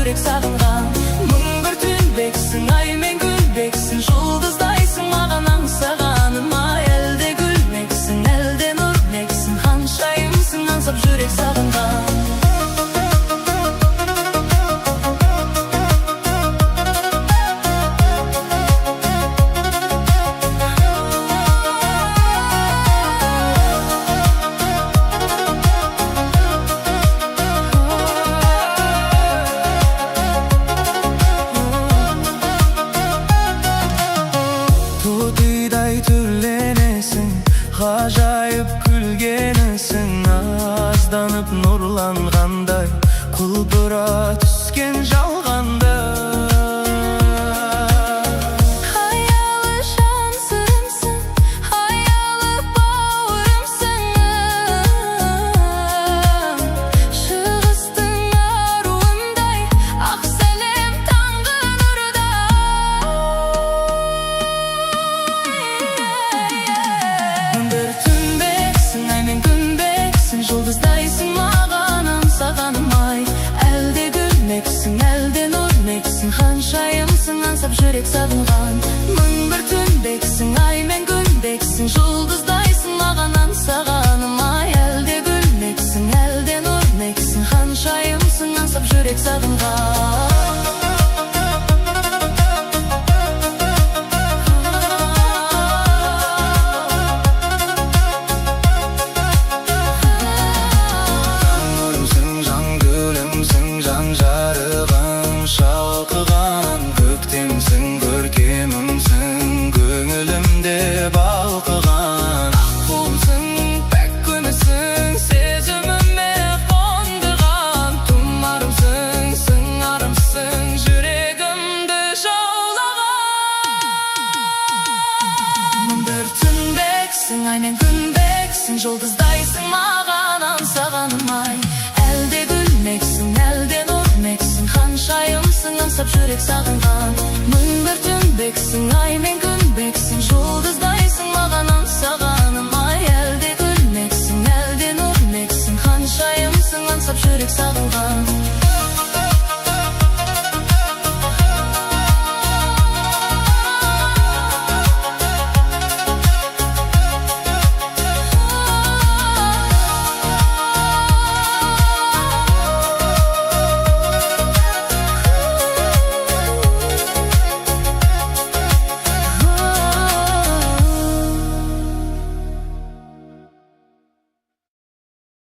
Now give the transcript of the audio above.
жүрек сағынған. Мың бір түнбексің, ай мен күлбексің, жұлдыздайсың маған аңсағаным. Ай әлде гүлмексің, әлде нұрмексің, ханшайымсың аңсап жүрек сағынған. Тутыйдай түрленесің, ғажайып күлгенісің, азданып нұрланғандай, құлпыра түскен жалғанда. Хаялы жан сырымсың, хаялы бауырымсың, шығыстың аруындай, ақ сәлем таңғы нұрда. Бір түнбексің, ай мен күнбексің, жұлдыздайсың маған аңсағаным. Ай әлде гүлмексің, әлде нұрмексің, ханшайымсың аңсап жүрек сағынған. Мың бір түнбексің, ай мен күнбексің, жұлдыздайсың маған аңсағаным. Ай әлде гүлмексің, әлде нұрмексің, ханшайымсың аңсап жүрек сағынған. Жарығым шалқыған, көктемсің, көркемімсің, көңілімде балқыған. Аққуымсың, пәк күмісің, сезіміме қондырған. Тұмарымсың, сыңарымсың, жүрегімді жаулаған. Мың бір түнбексің, ай мен күнбексің, жұлдыздайсың маған аңсағаным. Ай әлде гүлмексің, әлде нұрмексің, ханшайымсың аңсап жүрек сағынған. Мың бір түнбексің,